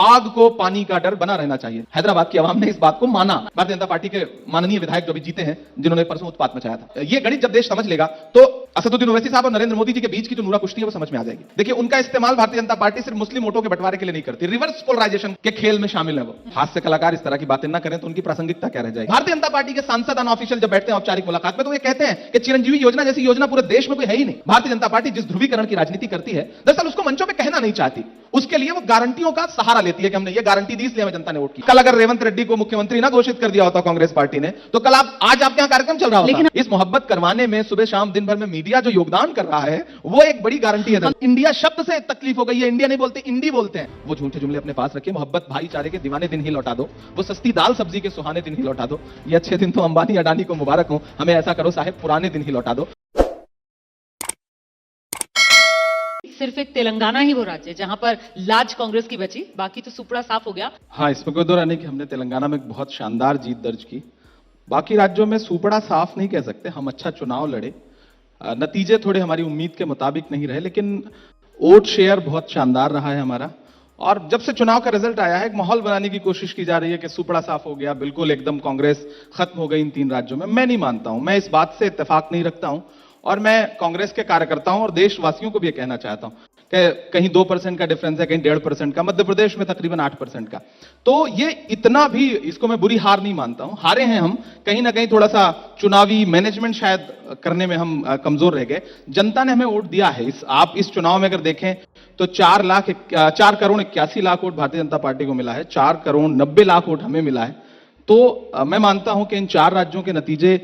आग को पानी का डर बना रहना चाहिए। हैदराबाद की आवाम ने इस बात को माना। भारतीय जनता पार्टी के माननीय विधायक जो भी जीते हैं, जिन्होंने परसों उत्पात मचाया था, ये गणित जब देश समझ लेगा तो असदुद्दीन ओवैसी साहब और नरेंद्र मोदी जी के बीच की जो नूरा कुश्ती है वो समझ में आ जाएगी। देखिए, उनका इस्तेमाल भारतीय जनता पार्टी सिर्फ मुस्लिम वोटों के बंटवारे के लिए नहीं करती, रिवर्स पोलराइजेशन के खेल में शामिल है वो। हास्य कलाकार इस तरह की बातें ना करें तो उनकी प्रासंगिकता क्या रह जाएगी। भारतीय जनता पार्टी के सांसद अनऑफिशियल जब बैठते हैं औपचारिक मुलाकात में तो ये कहते हैं कि चिरंजीवी योजना जैसी योजना पूरे देश में कोई है ही नहीं। भारतीय जनता पार्टी जिस ध्रुवीकरण की राजनीति करती है, दरअसल उसको मंचों में कहना नहीं चाहती, उसके लिए वो गारंटियों का सहारा लेती है कि हमने ये गारंटी दी इसलिए हमें जनता ने वोट किया। कल अगर रेवंत रेड्डी को मुख्यमंत्री ना घोषित कर दिया होता कांग्रेस पार्टी ने, तो कल आज आपके यहां कार्यक्रम चल रहा होता। लेकिन इस मोहब्बत करवाने में सुबह शाम दिन भर में मीडिया जो योगदान कर रहा है वो एक बड़ी गारंटी है। इंडिया शब्द से तकलीफ हो गई है, इंडिया नहीं बोलते, इंडी बोलते हैं। वो झूठे जुमले अपने पास रखिए, मोहब्बत भाईचारे के दीवाने दिन ही लौटा दो, वो सस्ती दाल सब्जी के सुहाने दिन ही लौटा दो। ये अच्छे दिन तो अंबानी अडानी को मुबारक हो, हमें ऐसा करो साहब, पुराने दिन ही लौटा दो। सिर्फ एक तेलंगाना ही वो राज्य है जहां पर लाज कांग्रेस की बची, बाकी तो सुपड़ा साफ हो गया। हाँ, इसमें कोई दो राय नहीं कि हमने तेलंगाना में एक बहुत शानदार जीत दर्ज की। बाकी राज्यों में सुपड़ा साफ नहीं कह सकते, हम अच्छा चुनाव लड़े, नतीजे थोड़े हमारी उम्मीद के मुताबिक नहीं रहे, लेकिन वोट शेयर बहुत शानदार रहा है हमारा। और जब से चुनाव का रिजल्ट आया है, एक माहौल बनाने की कोशिश की जा रही है कि सुपड़ा साफ हो गया, बिल्कुल एकदम कांग्रेस खत्म हो गई इन 3 राज्यों में। मैं नहीं मानता हूं, मैं इस बात से इत्तेफाक नहीं रखता हूं, और मैं कांग्रेस के कार्यकर्ताओं और देशवासियों को भी कहना चाहता हूं कि कहीं 2% का डिफरेंस है, कहीं 1.5% का, मध्य प्रदेश में तकरीबन 8% का, तो ये इतना भी, इसको मैं बुरी हार नहीं मानता हूं। हारे हैं हम, कहीं ना कहीं थोड़ा सा चुनावी मैनेजमेंट शायद करने में हम कमजोर रह गए। जनता ने हमें वोट दिया है। आप इस चुनाव में अगर देखें तो 4 करोड़ 81 लाख वोट भारतीय जनता पार्टी को मिला है, 4 करोड़ 90 लाख वोट हमें मिला है। तो मैं मानता हूं कि इन 4 राज्यों के नतीजे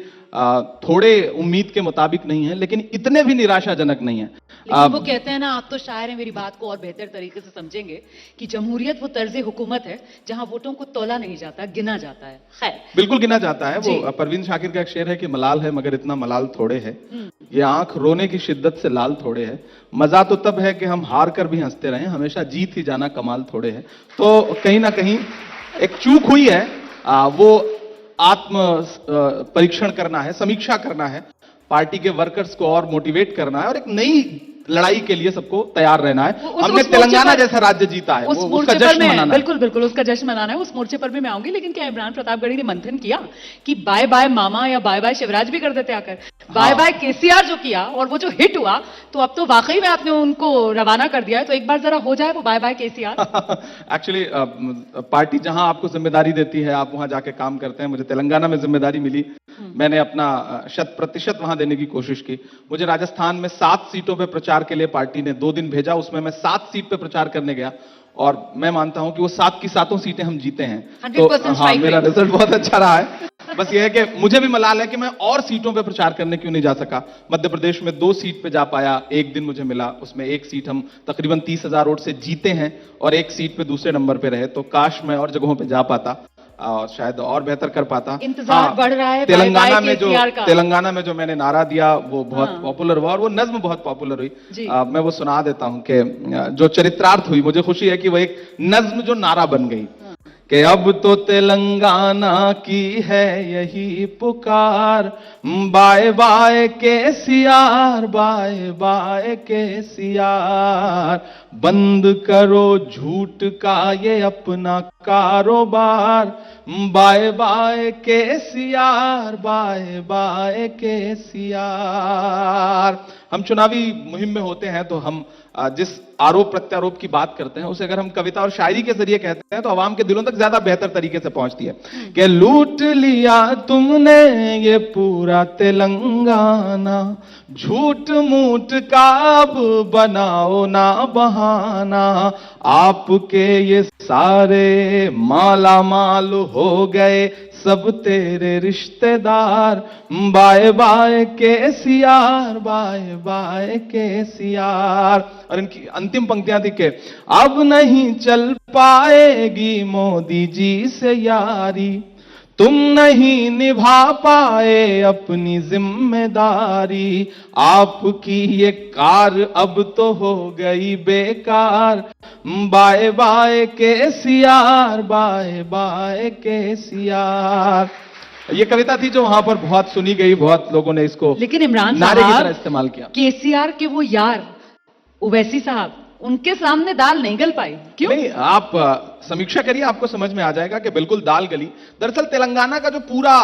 थोड़े उम्मीद के मुताबिक नहीं है, लेकिन इतने भी निराशाजनक नहीं है। लेकिन वो कहते हैं ना, आप तो शायर हैं, मेरी बात को और बेहतर तरीके से समझेंगे कि जमहूरियत वो तर्ज हुकूमत है जहां वोटों को तोला नहीं जाता, गिना जाता है। खैर, बिल्कुल गिना जाता है। वो परवीन शाकिर का एक शेर है कि मलाल है मगर इतना मलाल थोड़े है, ये आंख रोने की शिद्दत से लाल थोड़े है। मजा तो तब है कि हम हार कर भी हंसते रहे, हमेशा जीत ही जाना कमाल थोड़े है। तो कहीं ना कहीं एक चूक हुई है, वो आत्म परीक्षण करना है, समीक्षा करना है, पार्टी के वर्कर्स को और मोटिवेट करना है, और एक नई लड़ाई के लिए सबको तैयार रहना है। हमने तेलंगाना जैसा राज्य जीता है, उसका जश्न मनाना है। बिल्कुल बिल्कुल, उसका जश्न मनाना है। उस मोर्चे पर भी मैं आऊंगी, लेकिन क्या इमरान प्रतापगढ़ी ने मंथन किया कि बाय बाय मामा या बाय बाय शिवराज भी कर देते आकर? बाय बाय केसीआर जो किया और वो जो हिट हुआ, तो अब तो वाकई में आपने उनको रवाना कर दिया है, तो एक बार जरा हो जाए वो bye bye KCR. Actually party जहां आपको जिम्मेदारी देती है, आप वहां जाके काम करते हैं। मुझे तेलंगाना में जिम्मेदारी मिली, मैंने अपना 100% वहां देने की कोशिश की। मुझे राजस्थान में 7 सीटों पर प्रचार के लिए पार्टी ने 2 दिन भेजा, उसमें मैं 7 सीट पे प्रचार करने गया, और मैं मानता हूं कि वो 7 की 7 सीटें हम जीते हैं। तो हाँ, मेरा रिजल्ट बहुत अच्छा रहा है। बस ये है कि मुझे भी मलाल है कि मैं और सीटों पे प्रचार करने क्यों नहीं जा सका। मध्य प्रदेश में 2 सीट पे जा पाया, 1 दिन मुझे मिला, उसमें 1 सीट हम तकरीबन 30,000 वोट से जीते हैं, और 1 सीट पे दूसरे नंबर पे रहे। तो काश मैं और जगहों पे जा पाता और शायद और बेहतर कर पाता। इंतजार बढ़ रहा है। तेलंगाना में जो मैंने नारा दिया वो बहुत पॉपुलर हुआ, और वो नज्म बहुत पॉपुलर हुई। मैं वो सुना देता हूं कि जो चरित्रार्थ हुई, मुझे खुशी है कि वो एक नज्म जो नारा बन गई कि अब तो तेलंगाना की है यही पुकार, bye bye KCR, bye bye KCR, बंद करो झूठ का ये अपना कारोबार, bye bye KCR, bye bye KCR. हम चुनावी मुहिम में होते हैं तो हम जिस आरोप प्रत्यारोप की बात करते हैं, उसे अगर हम कविता और शायरी के जरिए कहते हैं तो आवाम के दिलों तक ज्यादा बेहतर तरीके से पहुंचती है। कि लूट लिया तुमने ये पूरा तेलंगाना, झूठ मूठ का अब बनाओ ना बहाना, आपके ये सारे माला माल हो गए सब तेरे रिश्तेदार, bye bye KCR, bye bye KCR. और इनकी अंतिम पंक्तियां थी कि अब नहीं चल पाएगी मोदी जी से यारी, तुम नहीं निभा पाए अपनी जिम्मेदारी, आपकी ये कार अब तो हो गई बेकार, bye bye KCR, bye bye KCR. ये कविता थी जो वहां पर बहुत सुनी गई, बहुत लोगों ने इसको लेकिन इमरान नारे की तरह इस्तेमाल किया। केसीआर के वो यार ओवैसी साहब उनके सामने दाल नहीं गल पाई, क्यों? नहीं, आप समीक्षा करिए, आपको समझ में आ जाएगा कि बिल्कुल दाल गली। दरअसल तेलंगाना का जो पूरा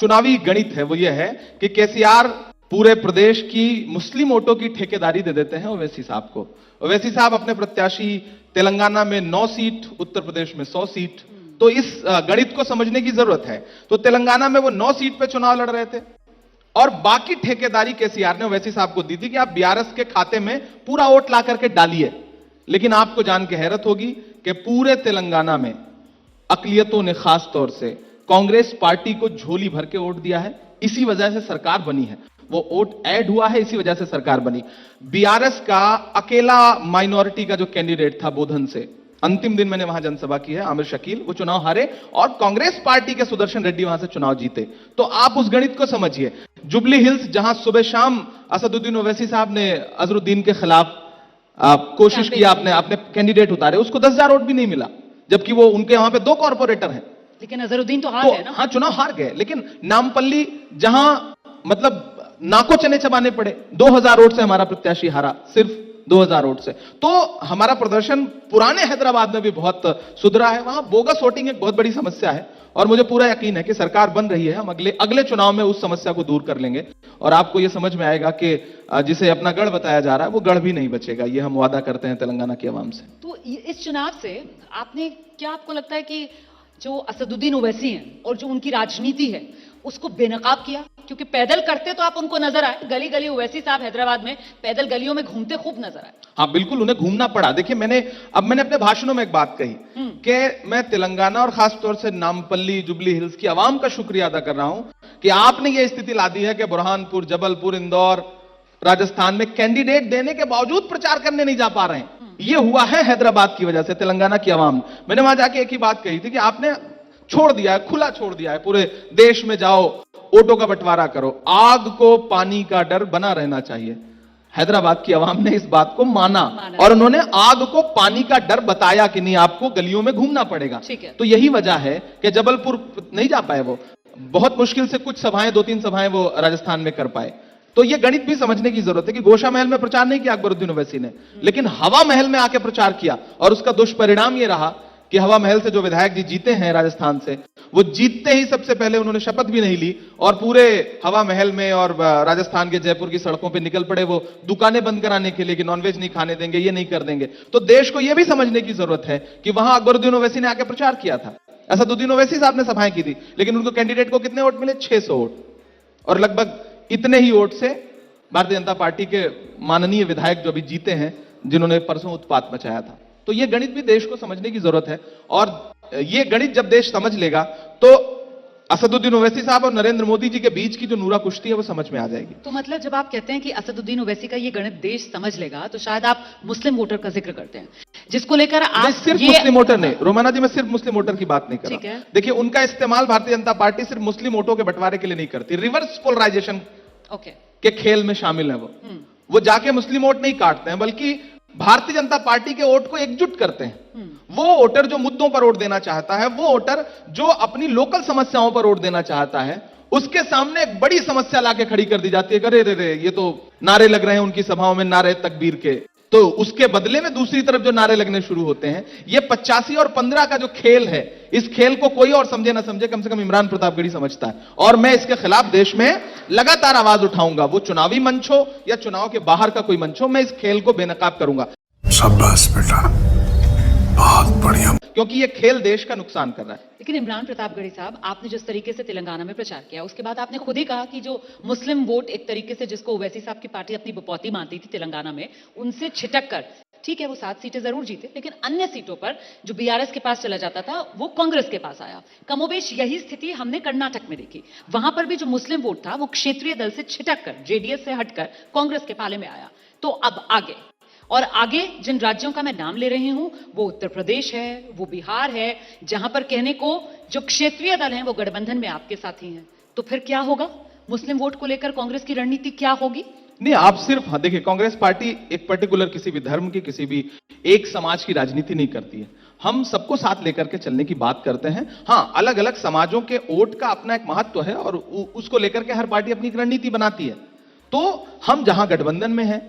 चुनावी गणित है वो ये है कि केसीआर पूरे प्रदेश की मुस्लिम वोटों की ठेकेदारी दे देते हैं ओवैसी साहब को। ओवैसी साहब अपने प्रत्याशी तेलंगाना में 9 सीट, उत्तर प्रदेश में 100 सीट। तो इस गणित को समझने की जरूरत है। तो तेलंगाना में वो 9 सीट पे चुनाव लड़ रहे थे और बाकी ठेकेदारी केसीआर ने ओवैसी साहब को दी थी कि आप बीआरएस के खाते में पूरा वोट ला करके डालिए। लेकिन आपको जान के हैरत होगी कि पूरे तेलंगाना में अकलियतों ने खास तौर से कांग्रेस पार्टी को झोली भर के वोट दिया है। इसी वजह से सरकार बनी है, वो वोट ऐड हुआ है, इसी वजह से सरकार बनी। बीआरएस का अकेला माइनॉरिटी का जो कैंडिडेट था बोधन से, अंतिम दिन मैंने वहां जनसभा की है, आमिर शकील, वो चुनाव हारे और कांग्रेस पार्टी के सुदर्शन रेड्डी वहां से चुनाव जीते। तो आप उस गणित को समझिए। जुबली हिल्स, जहां सुबह शाम असदुद्दीन ओवैसी साहब ने अजरुद्दीन के खिलाफ कोशिश की, आपने कैंडिडेट उतारे, उसको 10,000 वोट भी नहीं मिला, जबकि वो उनके वहां पे 2 कॉर्पोरेटर हैं। लेकिन अजरुद्दीन तो हार गए ना। हाँ, चुनाव हार गए, लेकिन नामपल्ली जहां मतलब नाको चने चबाने पड़े, 2,000 वोट से हमारा प्रत्याशी हारा, सिर्फ 2,000 वोट से। तो हमारा प्रदर्शन पुराने हैदराबाद में भी बहुत सुधरा है। वहां बोगस वोटिंग एक बहुत बड़ी समस्या है और मुझे पूरा यकीन है कि सरकार बन रही है, हम अगले चुनाव में उस समस्या को दूर कर लेंगे और आपको यह समझ में आएगा कि जिसे अपना गढ़ बताया जा रहा है वो गढ़ भी नहीं बचेगा। ये हम वादा करते हैं तेलंगाना की आवाम से। तो इस चुनाव से आपको लगता है कि जो असदुद्दीन ओवैसी हैं और जो उनकी राजनीति है उसको बेनकाब किया? क्योंकि पैदल करते तो आप उनको नजर आए, गली गली ओवैसी साहब हैदराबाद में पैदल गलियों में घूमते खूब नजर आए। हाँ बिल्कुल, उन्हें घूमना पड़ा। देखिए, मैंने अपने भाषणों में एक बात कही कि मैं तेलंगाना और खासतौर से नामपल्ली, जुबली हिल्स की आवाम का शुक्रिया अदा कर रहा हूं कि आपने ये स्थिति ला दी है कि बुरहानपुर, जबलपुर, इंदौर, राजस्थान में कैंडिडेट देने के बावजूद प्रचार करने नहीं जा पा रहे हैं। ये हुआ है हैदराबाद की वजह से, तेलंगाना की आवाम। मैंने वहां जाके एक ही बात कही थी कि आपने छोड़ दिया है, खुला छोड़ दिया है, पूरे देश में जाओ, वोटों का बंटवारा करो, आग को पानी का डर बना रहना चाहिए। हैदराबाद की आवाम ने इस बात को माना और उन्होंने आग को पानी का डर बताया कि नहीं, आपको गलियों में घूमना पड़ेगा। तो यही वजह है कि जबलपुर नहीं जा पाए, वो बहुत मुश्किल से कुछ सभाएं, 2-3 सभाएं वो राजस्थान में कर पाए। तो ये गणित भी समझने की जरूरत है कि गोशा महल में प्रचार नहीं किया अकबरुद्दीन ओवैसी ने, लेकिन हवा महल में आके प्रचार किया और उसका दुष्परिणाम ये रहा कि हवा महल से जो विधायक जी जीते हैं राजस्थान से, वो जीतते ही सबसे पहले उन्होंने शपथ भी नहीं ली और पूरे हवा महल में और राजस्थान के जयपुर की सड़कों पे निकल पड़े वो दुकानें बंद कराने के लिए कि नॉनवेज नहीं खाने देंगे, ये नहीं कर देंगे। तो देश को यह भी समझने की जरूरत है कि वहां अकबरुद्दीन ओवैसी ने आके प्रचार किया था, असदुद्दीन ओवैसी साहब ने सभाएं की थी, लेकिन उनको कैंडिडेट को कितने वोट मिले? 600 वोट। और लगभग इतने ही वोट से भारतीय जनता पार्टी के माननीय विधायक जो अभी जीते हैं, जिन्होंने परसों उत्पात मचाया था। तो यह गणित भी देश को समझने की जरूरत है और यह गणित जब देश समझ लेगा तो असदुद्दीन ओवैसी साहब और नरेंद्र मोदी जी के बीच की जो नूरा कुश्ती है वो समझ में आ जाएगी। तो मतलब जब आप कहते हैं कि असदुद्दीन ओवैसी का ये गणित देश समझ लेगा, तो शायद आप मुस्लिम वोटर का जिक्र करते हैं, जिसको लेकर आप सिर्फ मुस्लिम वोटर नहीं, रोमाना जी, मैं सिर्फ मुस्लिम वोटर की बात नहीं कर रहा। देखिए, उनका इस्तेमाल भारतीय जनता पार्टी सिर्फ मुस्लिम वोटों के बंटवारे के लिए नहीं करती, रिवर्स पोलराइजेशन के खेल में शामिल है। वो जाके मुस्लिम वोट नहीं काटते हैं, बल्कि भारतीय जनता पार्टी के वोट को एकजुट करते हैं। वो वोटर जो मुद्दों पर वोट देना चाहता है, वो वोटर जो अपनी लोकल समस्याओं पर वोट देना चाहता है, उसके सामने एक बड़ी समस्या लाके खड़ी कर दी जाती है। अरे रे, ये तो नारे लग रहे हैं उनकी सभाओं में, नारे तकबीर के, तो उसके बदले में दूसरी तरफ जो नारे लगने शुरू होते हैं। ये 85 और 15 का जो खेल है, इस खेल को कोई और समझे ना समझे, कम से कम इमरान प्रतापगढ़ी समझता है और मैं इसके खिलाफ देश में लगातार आवाज उठाऊंगा। वो चुनावी मंच हो या चुनाव के बाहर का कोई मंच हो, मैं इस खेल को बेनकाब करूंगा। शाबाश बेटा, बहुत बढ़िया। क्योंकि ये खेल देश का नुकसान कर रहा है। लेकिन इमरान प्रतापगढ़ी साहब, आपने जिस तरीके से तेलंगाना में प्रचार किया, उसके बाद आपने खुद ही कहा कि जो मुस्लिम वोट एक तरीके से जिसको ओवैसी साहब की पार्टी अपनी बपौती मानती थी तेलंगाना में, उनसे छिटक कर, ठीक है वो 7 सीटें जरूर जीते, लेकिन अन्य सीटों पर जो बीआरएस के पास चला जाता था वो कांग्रेस के पास आया। कमोबेश यही स्थिति हमने कर्नाटक में देखी। वहां पर भी जो मुस्लिम वोट था वो क्षेत्रीय दल से छिटक कर, जेडीएस से हटकर कांग्रेस के पाले में आया। तो अब आगे, और आगे जिन राज्यों का मैं नाम ले रही हूं, वो उत्तर प्रदेश है, वो बिहार है, जहां पर कहने को जो क्षेत्रीय दल हैं वो गठबंधन में आपके साथ ही हैं। तो फिर क्या होगा? मुस्लिम वोट को लेकर कांग्रेस की रणनीति क्या होगी? नहीं, आप सिर्फ देखिए, कांग्रेस पार्टी एक पर्टिकुलर किसी भी धर्म की, किसी भी एक समाज की राजनीति नहीं करती है। हम सबको साथ लेकर के चलने की बात करते हैं। हां, अलग अलग समाजों के वोट का अपना एक महत्व है और उसको लेकर के हर पार्टी अपनी रणनीति बनाती है। तो हम जहां गठबंधन में हैं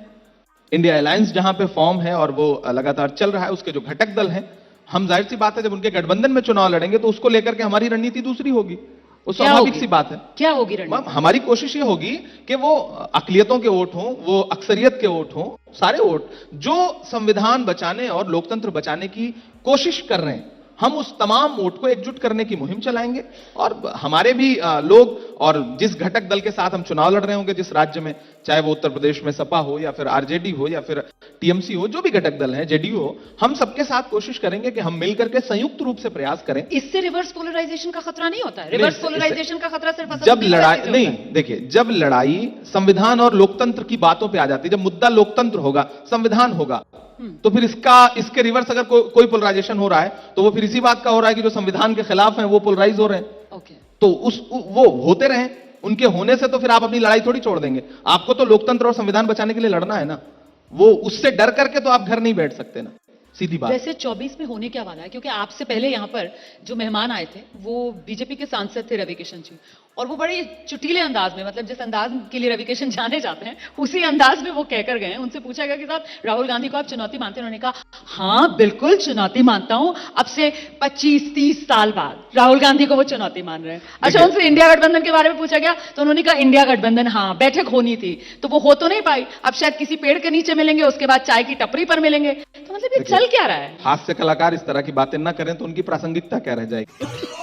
इंडिया अलायंस जहां पे फॉर्म है और वो लगातार चल रहा है, उसके जो घटक दल हैं, हम जाहिर सी बात है जब उनके गठबंधन में चुनाव लड़ेंगे तो उसको लेकर के हमारी रणनीति दूसरी होगी, वो क्या स्वाभाविक होगी? सी बात है। क्या होगी रणनीति? मैम, हमारी कोशिश ये होगी कि वो अकलियतों के वोट हों, वो अक्सरियत के वोट हों, सारे वोट जो संविधान बचाने और लोकतंत्र बचाने की कोशिश कर रहे हैं, हम उस तमाम वोट को एकजुट करने की मुहिम चलाएंगे। और हमारे भी लोग, और जिस घटक दल के साथ हम चुनाव लड़ रहे होंगे जिस राज्य में, चाहे वो उत्तर प्रदेश में सपा हो या फिर आरजेडी हो या फिर टीएमसी हो, जो भी घटक दल है, जेडीयू हो, हम सबके साथ कोशिश करेंगे कि हम मिलकर के संयुक्त रूप से प्रयास करें। इससे रिवर्स पोलराइजेशन का खतरा नहीं होता है? रिवर्स पोलराइजेशन का खतरा सिर्फ जब लड़ाई नहीं, देखिए, जब लड़ाई संविधान और लोकतंत्र की बातों पे आ जाती है, जब मुद्दा लोकतंत्र होगा, संविधान होगा, तो फिर इसके रिवर्स अगर कोई पोलराइजेशन हो रहा है तो वो फिर इसी बात का हो रहा है कि जो संविधान के खिलाफ हैं वो पोलराइज हो रहे हैं। ओके, तो वो होते रहें, उनके होने से तो फिर आप अपनी लड़ाई थोड़ी छोड़ देंगे। आपको तो लोकतंत्र और संविधान बचाने के लिए लड़ना है ना, वो उससे डर करके तो आप घर नहीं बैठ सकते ना, सीधी बात। वैसे 24 में होने क्या वाला है? क्योंकि आपसे पहले यहाँ पर जो मेहमान आए थे वो बीजेपी के सांसद थे, रवि किशन जी, और वो बड़े चुटीले अंदाज में, मतलब जिस अंदाज के लिए रवि किशन जाने जाते हैं उसी अंदाज में वो कहकर गए हैं। उनसे पूछा गया कि साहब राहुल गांधी को आप चुनौती मानते हैं? उन्होंने कहा हाँ बिल्कुल चुनौती मानता हूं, अब से 25-30 साल बाद राहुल गांधी को वो चुनौती मान रहे हैं। अच्छा, उनसे इंडिया गठबंधन के बारे में पूछा गया तो उन्होंने कहा इंडिया गठबंधन, हाँ बैठक होनी थी तो वो हो तो नहीं पाई, अब शायद किसी पेड़ के नीचे मिलेंगे, उसके बाद चाय की टपरी पर मिलेंगे। तो मतलब ये चल क्या रहा है? हास्य कलाकार इस तरह की बातें ना करें तो उनकी प्रासंगिकता क्या रह जाएगी।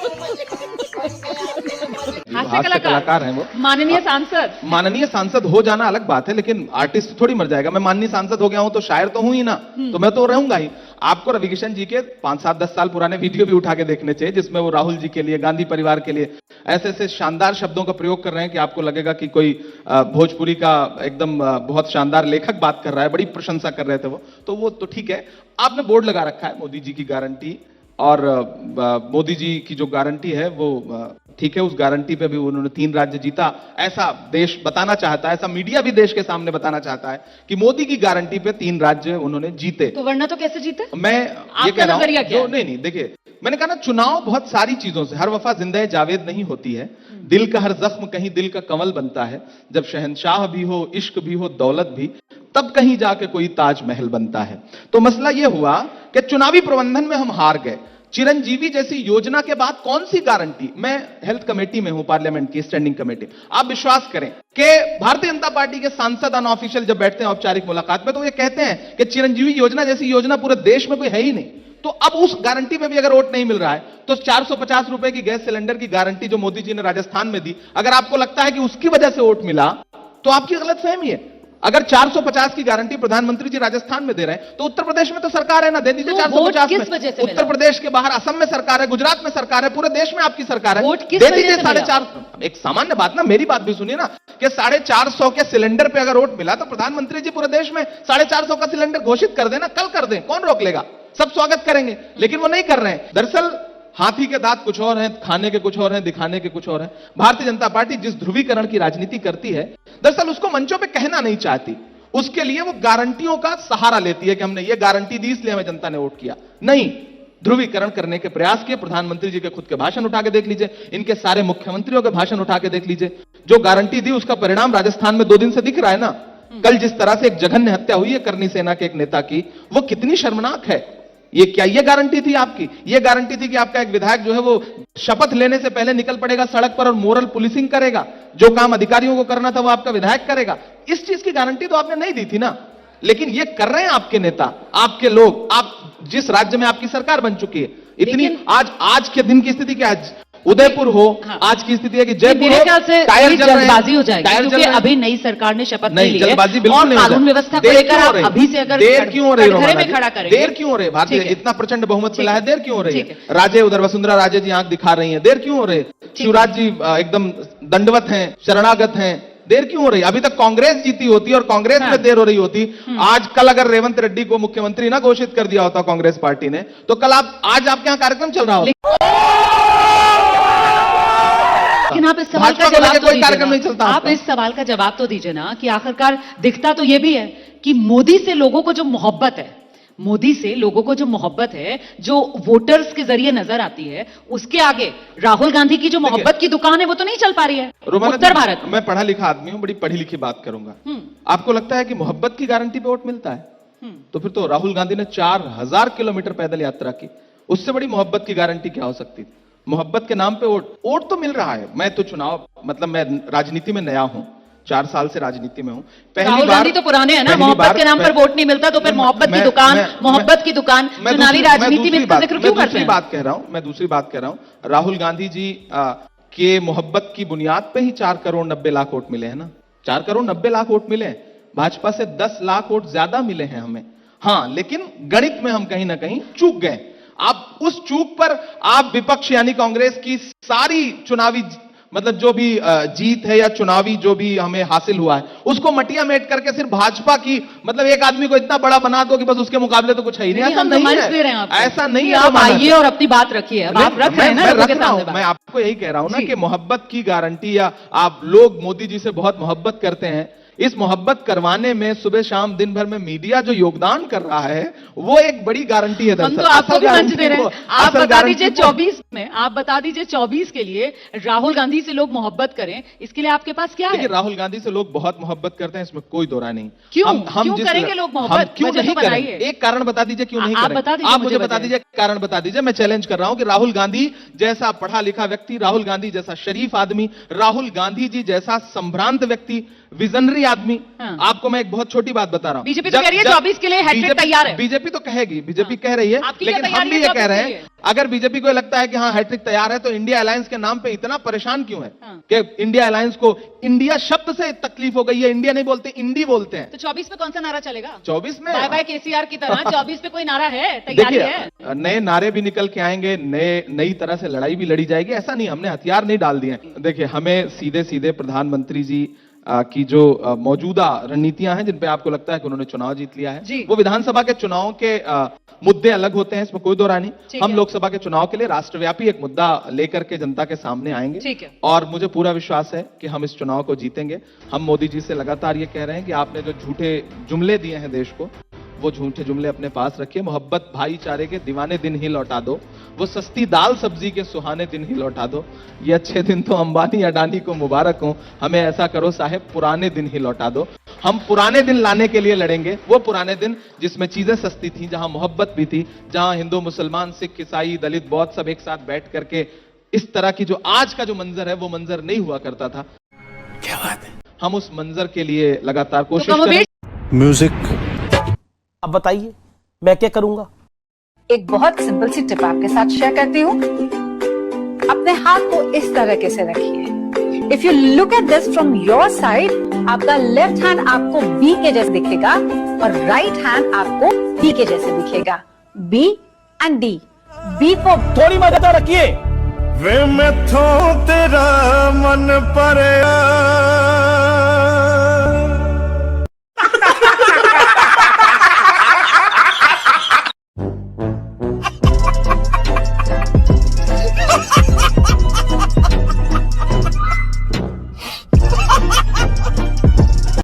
हास्य कलाकार हैं वो, माननीय सांसद हो जाना अलग बात है, लेकिन आर्टिस्ट थोड़ी मर जाएगा। मैं माननीय सांसद हो गया हूं तो शायर तो हूं ही ना, तो मैं तो रहूंगा ही। आपको रवि किशन जी के 5-7-10 साल पुराने वीडियो भी उठा के देखने चाहिए जिसमें वो राहुल जी के लिए, गांधी परिवार के लिए ऐसे ऐसे शानदार शब्दों का प्रयोग कर रहे हैं कि आपको लगेगा कि कोई भोजपुरी का एकदम बहुत शानदार लेखक बात कर रहा है, बड़ी प्रशंसा कर रहे थे वो तो ठीक है। आपने बोर्ड लगा रखा है मोदी जी की गारंटी, और मोदी जी की जो गारंटी है वो ठीक है, उस गारंटी पे भी उन्होंने 3 राज्य जीता, ऐसा देश बताना चाहता है, ऐसा मीडिया भी देश के सामने बताना चाहता है कि मोदी की गारंटी पे 3 राज्य उन्होंने जीते। तो वरना तो कैसे जीते? मैं ये कह रहा हूं, नहीं देखिए, मैंने कहा ना, चुनाव बहुत सारी चीजों से, हर वफा जिंदा जावेद नहीं होती है, दिल का हर जख्म कहीं दिल का कमल बनता है, जब शहंशाह भी हो, इश्क भी हो, दौलत भी, तब कहीं जाके कोई ताजमहल बनता है। तो मसला यह हुआ कि चुनावी प्रबंधन में हम हार गए। चिरंजीवी जैसी योजना के बाद कौन सी गारंटी? मैं हेल्थ कमेटी में हूं, पार्लियामेंट की स्टैंडिंग कमेटी। आप विश्वास करें कि भारतीय जनता पार्टी के सांसद अनऑफिशियल जब बैठते हैं औपचारिक मुलाकात में तो ये कहते हैं कि चिरंजीवी योजना जैसी योजना पूरे देश में कोई है ही नहीं। तो अब उस गारंटी पे भी अगर वोट नहीं मिल रहा है तो 450 रुपए की गैस सिलेंडर की गारंटी जो मोदी जी ने राजस्थान में दी, अगर आपको लगता है कि उसकी वजह से वोट मिला तो आपकी गलतफहमी है। अगर 450 की गारंटी प्रधानमंत्री जी राजस्थान में दे रहे हैं तो उत्तर प्रदेश में तो सरकार है ना, दे दीजिए 450 में। उत्तर प्रदेश के बाहर असम में सरकार है, गुजरात में सरकार है, पूरे देश में आपकी सरकार है, दे दीजिए 450। एक सामान्य बात ना, मेरी बात भी सुनिए ना, कि 450 के सिलेंडर पे अगर वोट मिला तो प्रधानमंत्री जी पूरे देश में 450 का सिलेंडर घोषित कर देना, कल कर दें, कौन रोक लेगा, सब स्वागत करेंगे। लेकिन वो नहीं कर रहे हैं। दरअसल हाथी के दांत कुछ और हैं, खाने के कुछ और हैं, दिखाने के कुछ और हैं। भारतीय जनता पार्टी जिस ध्रुवीकरण की राजनीति करती है, दरअसल उसको मंचों पे कहना नहीं चाहती, उसके लिए वो गारंटियों का सहारा लेती है कि हमने ये गारंटी दी इसलिए हमें जनता ने वोट किया। नहीं, ध्रुवीकरण करने के प्रयास किए। प्रधानमंत्री जी के खुद के भाषण उठा के देख लीजिए, इनके सारे मुख्यमंत्रियों के भाषण उठा के देख लीजिए, जो गारंटी दी उसका परिणाम राजस्थान में 2 दिन से दिख रहा है ना। कल जिस तरह से एक जघन्य हत्या हुई है करनी सेना के एक नेता की, वो कितनी शर्मनाक है। ये क्या ये गारंटी थी आपकी? ये गारंटी थी कि आपका एक विधायक जो है वो शपथ लेने से पहले निकल पड़ेगा सड़क पर और मोरल पुलिसिंग करेगा, जो काम अधिकारियों को करना था वो आपका विधायक करेगा। इस चीज की गारंटी तो आपने नहीं दी थी ना। लेकिन ये कर रहे हैं आपके नेता, आपके लोग, आप जिस राज्य में आपकी सरकार बन चुकी है। इतनी आज के दिन की स्थिति क्या है? उदयपुर हो, हाँ। आज की स्थिति है कि जयपुर मेरे ख्याल से जल्दबाजी हो जाएगी, क्योंकि अभी नई सरकार ने शपथ ले ली है और कानून व्यवस्था को लेकर आप अभी से अगर देर क्यों हो रही है में खड़ा करेंगे, देर क्यों हो रही है? भारतीय इतना प्रचंड बहुमत मिला है, देर क्यों हो रही है? राजे उधर वसुंधरा राजे जी आंख दिखा रही है, देर क्यों हो रही है? शिवराज जी एकदम दंडवत हैं, शरणागत हैं, देर क्यों हो रही? अभी तक कांग्रेस जीती होती और कांग्रेस में देर हो रही होती। आज कल अगर रेवंत रेड्डी को मुख्यमंत्री ना घोषित कर दिया होता कांग्रेस पार्टी ने, तो कल आज आपके यहाँ कार्यक्रम चल रहा होता। लेकिन आप इस सवाल का जवाब तो दीजिए ना, आप इस सवाल का जवाब तो दीजिए ना कि आखिरकार दिखता तो ये भी है कि मोदी से लोगों को जो मोहब्बत है, मोदी से लोगों को जो मोहब्बत है, जो वोटर्स के जरिए नजर आती है, उसके आगे राहुल गांधी की जो मोहब्बत की दुकान है वो तो नहीं चल पा रही है रोमाना उत्तर जी, भारत में। मैं पढ़ा लिखा आदमी हूं, बड़ी पढ़ी लिखी बात करूंगा। आपको लगता है कि मोहब्बत की गारंटी पे वोट मिलता है? तो फिर तो राहुल गांधी ने 4000 किलोमीटर पैदल यात्रा की, उससे बड़ी मोहब्बत की गारंटी क्या हो सकती थी? मोहब्बत के नाम पे वोट तो मिल रहा है। मैं तो चुनाव मतलब मैं राजनीति में नया हूं, 4 साल से राजनीति में हूं। राहुल गांधी तो पुराने हैं ना, मोहब्बत के नाम पर वोट नहीं मिलता तो फिर मोहब्बत की दुकान चुनावी राजनीति में इसका जिक्र क्यों करते हैं? मैं दूसरी बात कह रहा हूं। राहुल गांधी जी के मोहब्बत की बुनियाद पे ही 4 करोड़ 90 लाख वोट मिले हैं ना। 4 करोड़ 90 लाख वोट मिले हैं, भाजपा से 10 लाख वोट ज्यादा मिले हैं हमें। हाँ, लेकिन गणित में हम कहीं ना कहीं चूक गए। आप उस चूक पर आप विपक्ष यानी कांग्रेस की सारी चुनावी मतलब जो भी जीत है या चुनावी जो भी हमें हासिल हुआ है उसको मटिया मेट करके सिर्फ भाजपा की मतलब एक आदमी को इतना बड़ा बना दो कि बस उसके मुकाबले तो कुछ है ही नहीं। ऐसा नहीं है, ऐसा नहीं है। आप आइए और अपनी बात रखिए। आप रख रहे हैं ना लोगों के सामने। मैं आपको यही कह रहा हूं ना कि मोहब्बत की गारंटी या आप लोग मोदी जी से बहुत मोहब्बत करते हैं, इस मोहब्बत करवाने में सुबह शाम दिन भर में मीडिया जो योगदान कर रहा है वो एक बड़ी गारंटी है। हम तो आपको भी मंच दे रहे हैं। आप बता दीजिए 24 में, आप बता दीजिए 24 के लिए राहुल गांधी से लोग मोहब्बत करें, इसके लिए आपके पास क्या है? राहुल गांधी से लोग बहुत मोहब्बत करते हैं, इसमें कोई दो राय नहीं। क्यों करेंगे लोग मोहब्बत? क्यों नहीं करेंगे? एक कारण बता दीजिए क्यों नहीं करेंगे? आप मुझे बता दीजिए, कारण बता दीजिए। मैं चैलेंज कर रहा हूं कि राहुल गांधी जैसा पढ़ा लिखा व्यक्ति, राहुल गांधी जैसा शरीफ आदमी, राहुल गांधी जी जैसा संभ्रांत व्यक्ति, विजनरी आदमी। आपको मैं एक बहुत छोटी बात बता रहा हूं। बीजेपी तो कह रही है 24 के लिए हैट्रिक तैयार है। बीजेपी तो कहेगी, बीजेपी कह रही है, लेकिन हम भी ये कह रहे हैं अगर बीजेपी को लगता है कि हाँ हैट्रिक तैयार है तो इंडिया अलायंस के नाम पे इतना परेशान क्यों है कि इंडिया अलायंस को इंडिया शब्द से तकलीफ हो गई है। इंडिया नहीं बोलते, इंडी बोलते हैं। तो 24 में कौन सा नारा चलेगा? 24 में बाय बाय केसीआर की तरह 24 पे कोई नारा है? तैयारी है? नए नारे भी निकल के आएंगे, नई तरह से लड़ाई भी लड़ी जाएगी। ऐसा नहीं, हमने हथियार नहीं डाल दिए। देखिए, हमें सीधे सीधे प्रधानमंत्री जी की जो मौजूदा रणनीतियां हैं जिन पे आपको लगता है कि उन्होंने चुनाव जीत लिया है, वो विधानसभा के चुनाव के मुद्दे अलग होते हैं, इसमें कोई दो राय नहीं। हम लोकसभा के चुनाव के लिए राष्ट्रव्यापी एक मुद्दा लेकर के जनता के सामने आएंगे और मुझे पूरा विश्वास है कि हम इस चुनाव को जीतेंगे। हम मोदी जी से लगातार ये कह रहे हैं कि आपने जो झूठे जुमले दिए हैं देश को, वो झूठे जुमले अपने पास रखिए। मोहब्बत भाईचारे के दीवाने दिन ही लौटा दो, वो सस्ती दाल सब्जी के सुहाने दिन ही लौटा दो। ये अच्छे दिन तो अंबानी अडानी को मुबारक हो, हमें ऐसा करो साहेब पुराने दिन ही लौटा दो। हम पुराने दिन लाने के लिए लड़ेंगे, वो पुराने दिन जिसमें चीजें सस्ती थी, जहां मोहब्बत भी थी, जहां हिंदू मुसलमान सिख ईसाई दलित बौद्ध सब एक साथ बैठ करके इस तरह की जो आज का जो मंजर है वो मंजर नहीं हुआ करता था। क्या बात है? हम उस मंजर के लिए लगातार कोशिश करें। म्यूजिक। अब बताइए मैं क्या करूंगा? एक बहुत सिंपल सी टिप आपके साथ शेयर करती हूँ। अपने हाथ को इस तरीके से रखिए। If you look at this from your side, आपका लेफ्ट हैंड आपको बी के जैसे दिखेगा और राइट हैंड आपको डी के जैसे दिखेगा। B and D. B for थोड़ी मदद रखिए। वे मैं तेरा मन पर